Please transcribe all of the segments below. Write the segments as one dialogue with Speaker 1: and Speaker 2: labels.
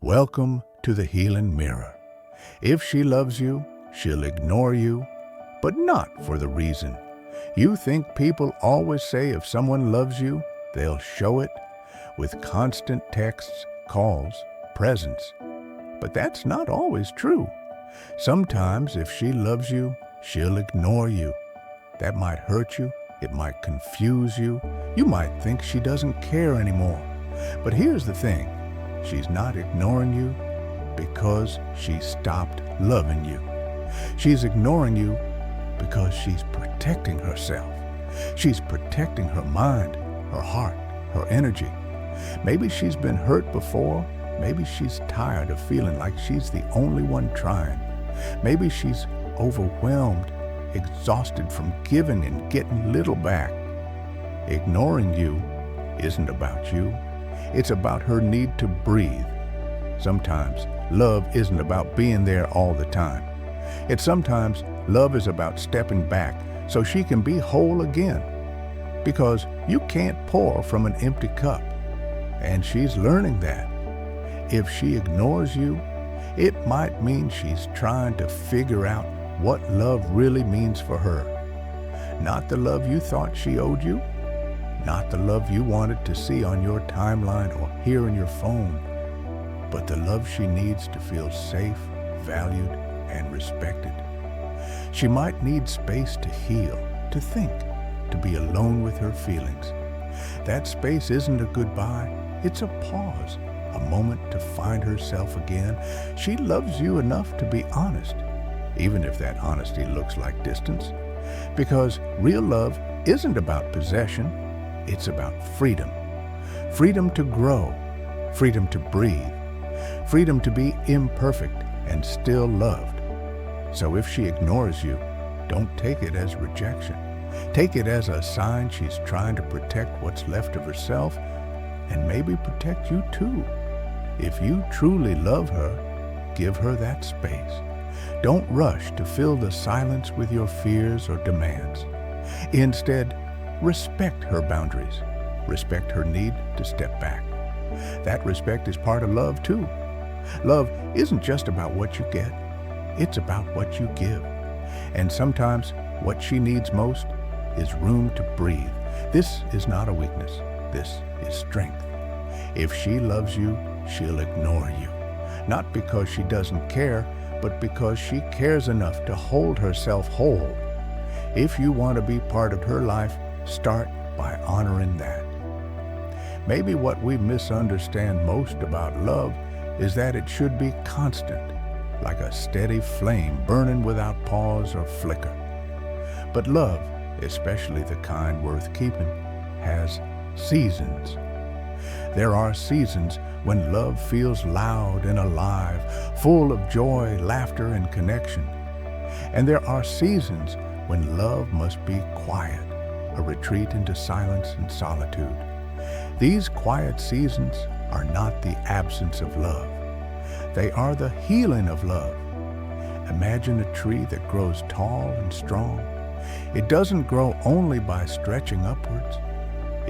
Speaker 1: Welcome to the healing mirror. If she loves you, she'll ignore you, but not for the reason. You think people always say if someone loves you, they'll show it with constant texts, calls, presents. But that's not always true. Sometimes if she loves you, she'll ignore you. That might hurt you. It might confuse you. You might think she doesn't care anymore. But here's the thing. She's not ignoring you because she stopped loving you. She's ignoring you because she's protecting herself. She's protecting her mind, her heart, her energy. Maybe she's been hurt before. Maybe she's tired of feeling like she's the only one trying. Maybe she's overwhelmed, exhausted from giving and getting little back. Ignoring you isn't about you. It's about her need to breathe. Sometimes love isn't about being there all the time. Sometimes love is about stepping back so she can be whole again. Because you can't pour from an empty cup. And she's learning that. If she ignores you, it might mean she's trying to figure out what love really means for her. Not the love you thought she owed you, not the love you wanted to see on your timeline or hear in your phone, but the love she needs to feel safe, valued, and respected. She might need space to heal, to think, to be alone with her feelings. That space isn't a goodbye, it's a pause, a moment to find herself again. She loves you enough to be honest, even if that honesty looks like distance. Because real love isn't about possession, it's about freedom. Freedom to grow, freedom to breathe, freedom to be imperfect and still loved. So if she ignores you, don't take it as rejection. Take it as a sign she's trying to protect what's left of herself and maybe protect you too. If you truly love her, give her that space. Don't rush to fill the silence with your fears or demands. Instead, respect her boundaries. Respect her need to step back. That respect is part of love too. Love isn't just about what you get. It's about what you give. And sometimes what she needs most is room to breathe. This is not a weakness. This is strength. If she loves you, she'll ignore you. Not because she doesn't care, but because she cares enough to hold herself whole. If you want to be part of her life, start by honoring that. Maybe what we misunderstand most about love is that it should be constant, like a steady flame burning without pause or flicker. But love, especially the kind worth keeping, has seasons. There are seasons when love feels loud and alive, full of joy, laughter, and connection. And there are seasons when love must be quiet, a retreat into silence and solitude. These quiet seasons are not the absence of love. They are the healing of love. Imagine a tree that grows tall and strong. It doesn't grow only by stretching upwards.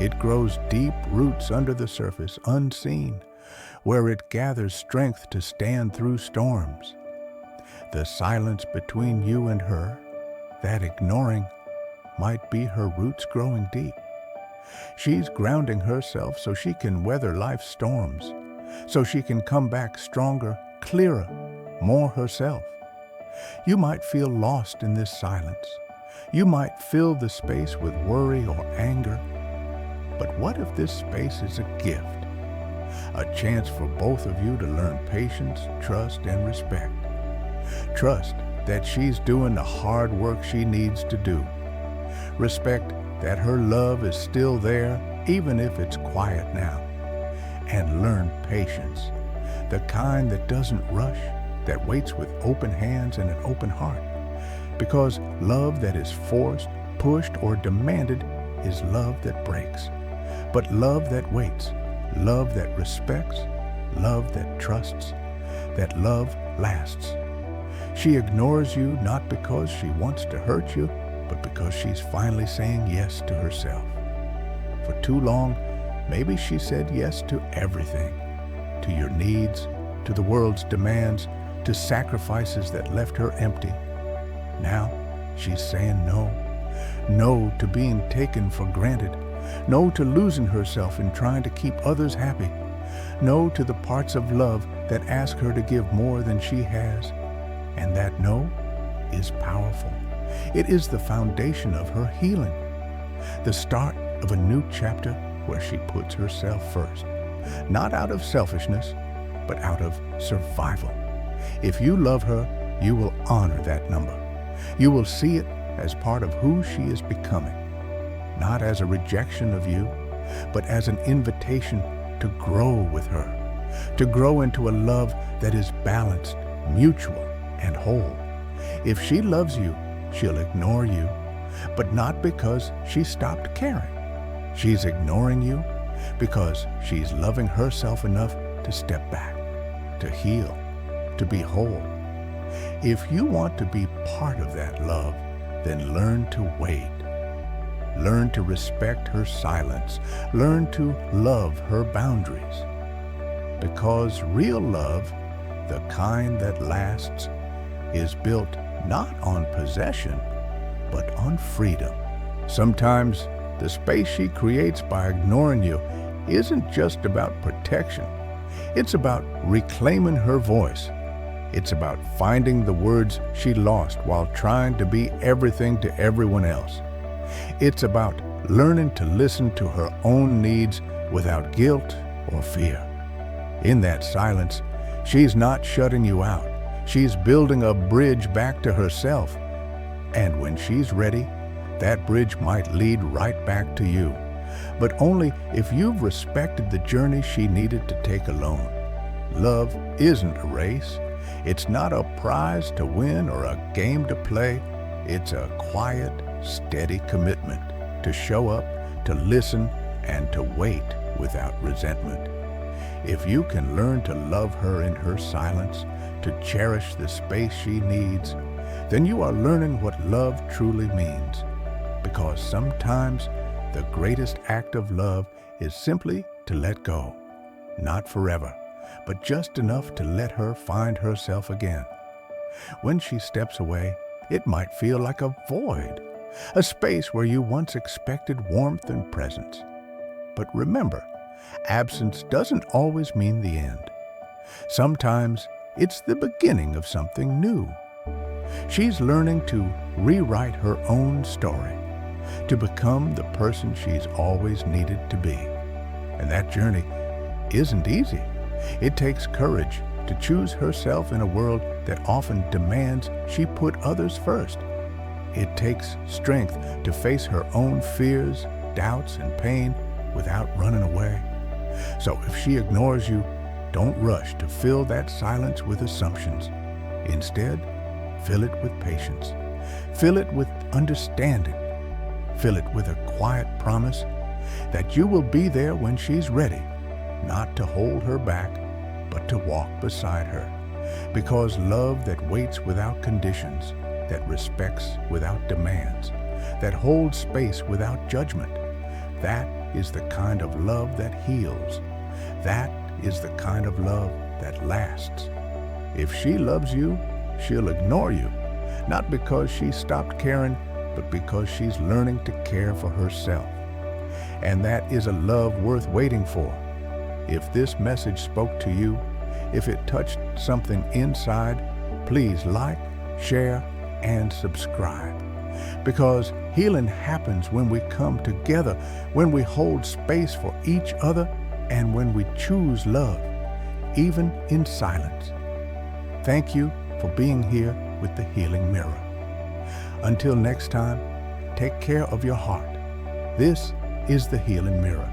Speaker 1: It grows deep roots under the surface, unseen, where it gathers strength to stand through storms. The silence between you and her, that ignoring, might be her roots growing deep. She's grounding herself so she can weather life's storms, so she can come back stronger, clearer, more herself. You might feel lost in this silence. You might fill the space with worry or anger. But what if this space is a gift? A chance for both of you to learn patience, trust, and respect. Trust that she's doing the hard work she needs to do. Respect that her love is still there, even if it's quiet now. And learn patience, the kind that doesn't rush, that waits with open hands and an open heart. Because love that is forced, pushed, or demanded is love that breaks. But love that waits, love that respects, love that trusts, that love lasts. She ignores you not because she wants to hurt you, but because she's finally saying yes to herself. For too long, maybe she said yes to everything, to your needs, to the world's demands, to sacrifices that left her empty. Now she's saying no. No to being taken for granted. No to losing herself in trying to keep others happy. No to the parts of love that ask her to give more than she has. And that no is powerful. It is the foundation of her healing, the start of a new chapter where she puts herself first, not out of selfishness, but out of survival. If you love her, you will honor that number. You will see it as part of who she is becoming, not as a rejection of you, but as an invitation to grow with her, to grow into a love that is balanced, mutual, and whole. If she loves you, she'll ignore you, but not because she stopped caring. She's ignoring you because she's loving herself enough to step back, to heal, to be whole. If you want to be part of that love, then learn to wait. Learn to respect her silence. Learn to love her boundaries. Because real love, the kind that lasts, is built not on possession, but on freedom. Sometimes the space she creates by ignoring you isn't just about protection. It's about reclaiming her voice. It's about finding the words she lost while trying to be everything to everyone else. It's about learning to listen to her own needs without guilt or fear. In that silence, she's not shutting you out. She's building a bridge back to herself. And when she's ready, that bridge might lead right back to you, but only if you've respected the journey she needed to take alone. Love isn't a race. It's not a prize to win or a game to play. It's a quiet, steady commitment to show up, to listen, and to wait without resentment. If you can learn to love her in her silence, to cherish the space she needs, then you are learning what love truly means. Because sometimes the greatest act of love is simply to let go. Not forever, but just enough to let her find herself again. When she steps away, it might feel like a void, a space where you once expected warmth and presence. But remember, absence doesn't always mean the end. Sometimes it's the beginning of something new. She's learning to rewrite her own story, to become the person she's always needed to be. And that journey isn't easy. It takes courage to choose herself in a world that often demands she put others first. It takes strength to face her own fears, doubts, and pain without running away. So if she ignores you, don't rush to fill that silence with assumptions. Instead, fill it with patience. Fill it with understanding. Fill it with a quiet promise that you will be there when she's ready, not to hold her back, but to walk beside her. Because love that waits without conditions, that respects without demands, that holds space without judgment, that is the kind of love that heals. That is the kind of love that lasts. If she loves you, she'll ignore you, not because she stopped caring, but because she's learning to care for herself. And that is a love worth waiting for. If this message spoke to you, if it touched something inside, please like, share, and subscribe. Because healing happens when we come together, when we hold space for each other, and when we choose love, even in silence. Thank you for being here with the Healing Mirror. Until next time, take care of your heart. This is the Healing Mirror.